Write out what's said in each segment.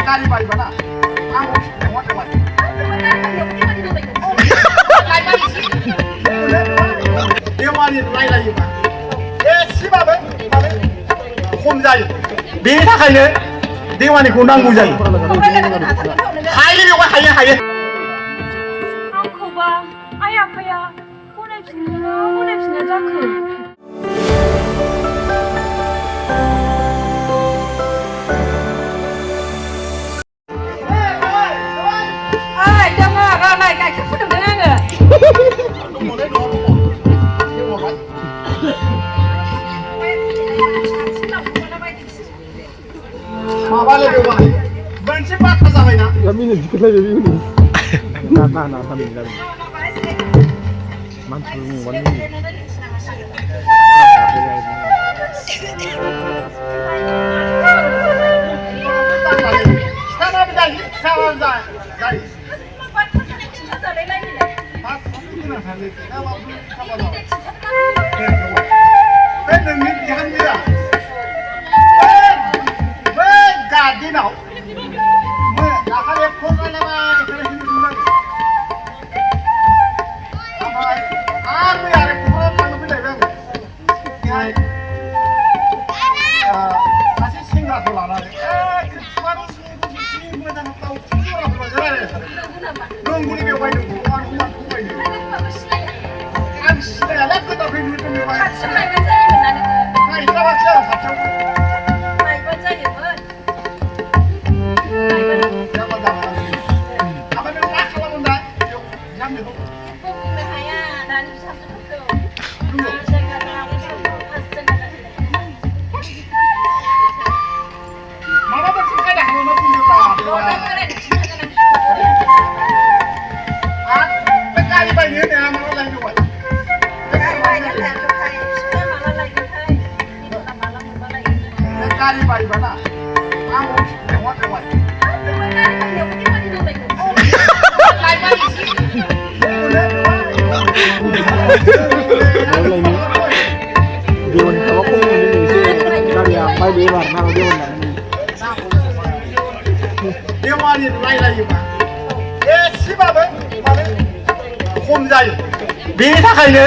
गारि बायबाना आं लेंहरदोंमोन देवानि रायलायोबा एसेबाबो खम जायो बेनि थाखायनो देवानिखौ नांगौ जायो हायो बेवहाय हायो आंखौबा आइ आफाया गनायफिननो जाखो गाइखेर फुदुंदों आङो माबा लोगोबाय मोनसे बाथ्रा जाबायना मिनिट जिखौलाय बेबो ना थामिन जाबाय मानसि मुंवान गारि बायबाना आं लेंहरदोंमोन देवानि रायलायोबा एसेबाबो खम जायो बेनि थाखायनो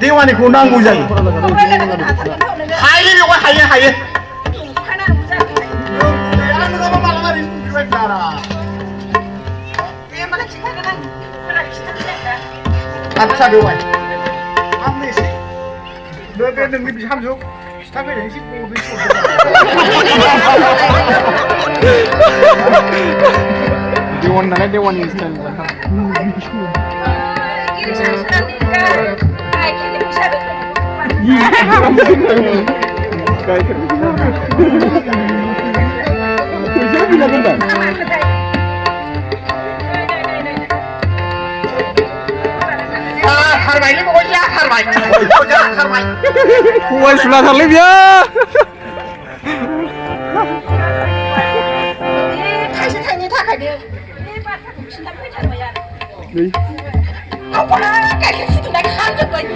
देवानिखौ नांगौ जायो हायो बेवहाय हायो आच्छा बेवहाय आंनो एसे बे नोंनि बिहामजो खिथा फैदों एसे देवान नालाय देवानि style Kuai sebelah salib ya. Kasih tanya tak ada. Ini bapak kita pergi bayar. Apa? Kasih situ nak kerja pergi.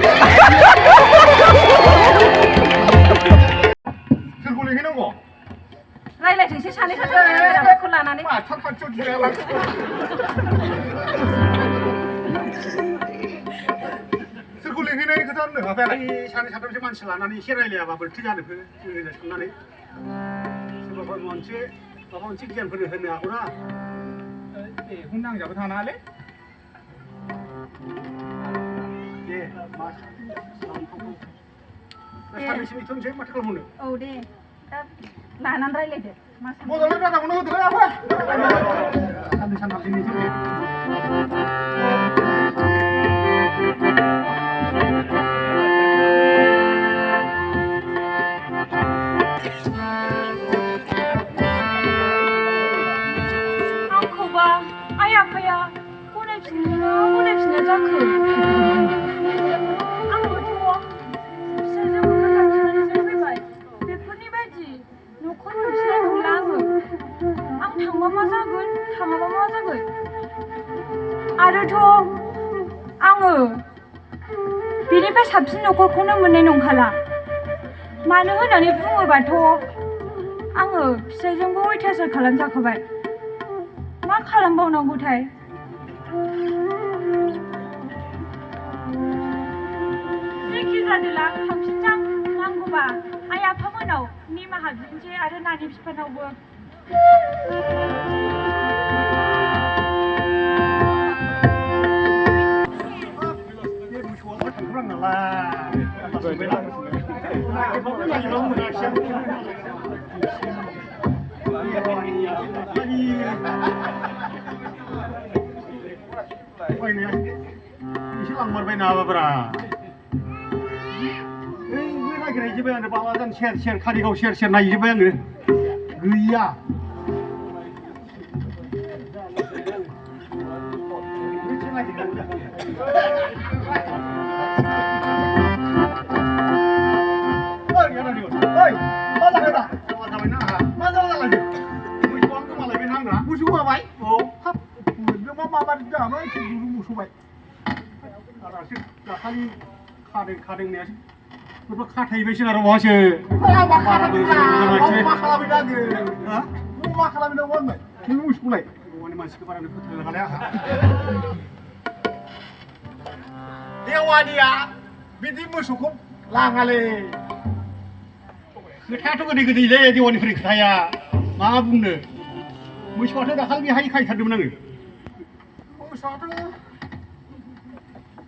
Tergolong ini kok. Lain sih sana sana. Aku lana ni. Macam macam dia lah. गुलिहैनाय खोथा होनदों आफाया सानै साथामसो मानसि लानानै एसे रायलायाबा बोरैथो जानोखो जोङो साननानै सोरबाफोर माबा मोनसे गियानफोर होनो हागौना बेखौ नांजाबो थानो हालै दे मा सानैसोनि थोनसै माथो खालामनो औ दे दा लानानै रायलायदो मोजाङै रादाखौनो होदोलै आफा साननै सानथामसोनि थोनसै आइ आफाया गनायफिननो जाखो आंबोथ' फिसाजो मोखां फैबाय बेफोरनि बायदि न'खर मोनफिननाय नंला आं थांबा मा जागोन थाङाबा मा जागोन आरोथ' आङो बेनिफ्राय साबसिन न'खरखौनो मोननाय नंखाला मानो होननानै बुङोबाथ' आङो फिसाइजोंबो अयथासार खालामजाखाबाय मा खालामबावनांगौथाय जेखि जादोला थांफिनजां नांगौबा आइ आफामोनाव निमाहा बिनोसै आरो नानि बिफानावबो एसे लांमारबाय नामाब्रा नागिरहैजोब्बाय आङो बालाजान सेर सेर कारिगाव सेर सेर नायजोब्बाय आङो गैया खादों खाथायबायसो आरो बहासो मा खालामनांगौ मोसौलाय न'नि मानसिखौ बारा फोथायनो हालाय आंहा देवानिया बिदि मोसौखौ लाङालै खोथायाथ' गोदै गोदैलै देवानिफोरनि खोथाया मा बुंनो मोसौआथ' दाखालि बेहाय खायथारदोंमोन आङो मोसौआथ'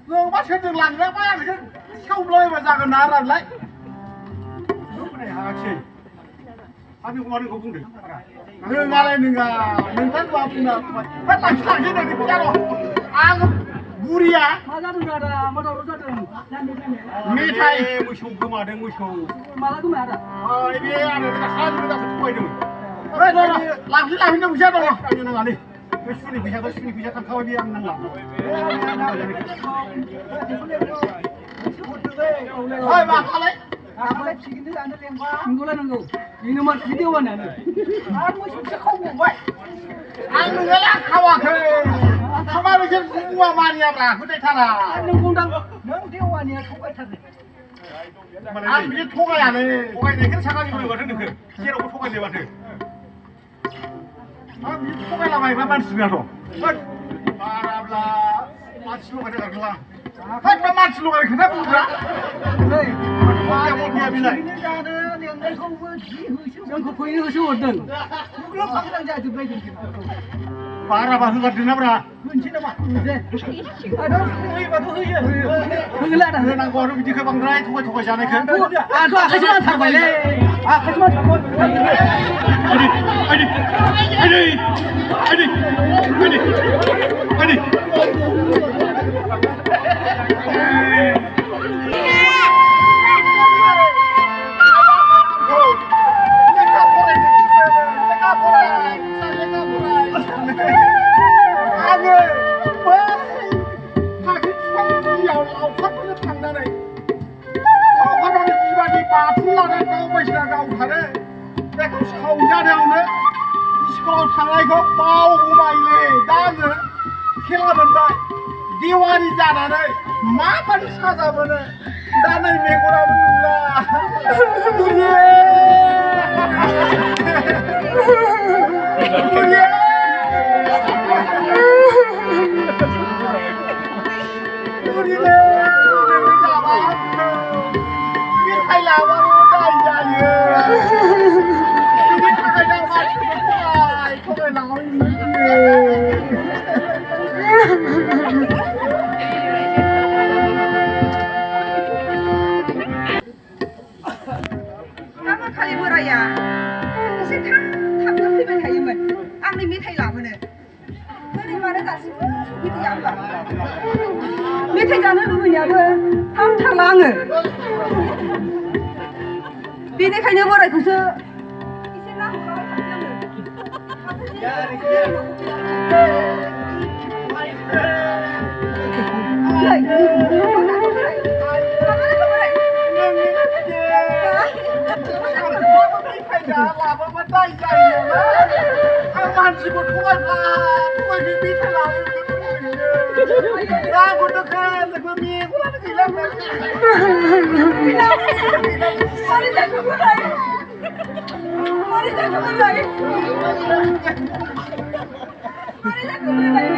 नोंबा सोरजों लांजाबा आंसो सेवलायबा जागोन ना रानलाय होनाय हायाखिसै आंनि अमा नोंखौ बुंदों रोङालाय नोङा नोंथां मा बुंना लांसै होननानै फैया र' आं बुरिया मा जादों आदा मा दावराव जादों मेथाइ मोसौ गोमादों मोसौ माला गोमाया आदा बे आरो दाखालि दासो थगायदोंमोन लांसै लांफिननो फैसा दङ आंनो नाङालै बे सुनि फैसा थांखाबाय बे आं नांला मा खालाय आंलाय फिगिनो जानो लेंबा नंगौलाय नंगौ बेनोमोन बे देवानियानो आरो मोसौसो खावबावबाय आं नोंलाय खावाखै खामानि जों मुवा मानियाब्रा फोथायथारा नोंगौदां नों देवानिया थगायथारदों आं बिदि थगायानो थगायनायखौनो सागा जोबो माथो नोंखो जेरावबो थगायनाय माथो आं बिदि थगायलाबायग्रा मानसियाथ' बाराब्ला मानसि लगायथारगोन आं मा मानसि लगाय खोथा बुंग्रा जोंखौ फैनो होसो हरदों जाजोब्बाय बाराबा होगारदों ना ब्रा होनसै नामा होयोबाथ' होयो होगोनलै आदा होनांगौ आरो बिदिखौ बांद्राय थगाय जानायखौ आंथ' आखाइसो मानथारबायलै आखाइसो देवानि जानानै माबादि साजा मोनो दा नै मेगनाबो नुला मेथाइ लाबाबो दाय जायो बिनि थाखाय आं मानसिखौ थगायलांबाय एसे थाबनो फैबाय थायोमोन आंनि मेथाइ लाबोनो बोरै मानो दासिमबो सफैदिया होनबा मेथाइ जानो लुबैनायाबो हामथारला आङो बेनिखायनो बोरायखौसो एसे नाहरलाबाय लाबाबा दाय जायो आं मानसिखौ थगायफिन मेथाइ लाबोनो रांखौ दोखो मेगनानो गैला Mari jangan kembali. Mari jangan kembali.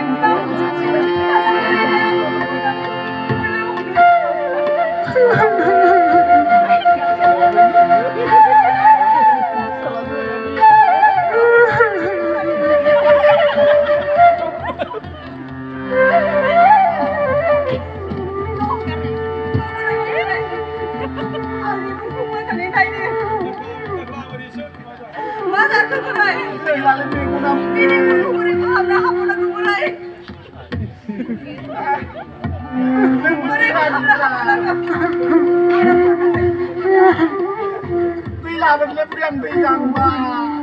Mana kembali? Ini aku beri paham dah kamu nak kembali. Beri paham dah kamu nak. Bila berlebihan bilang bah.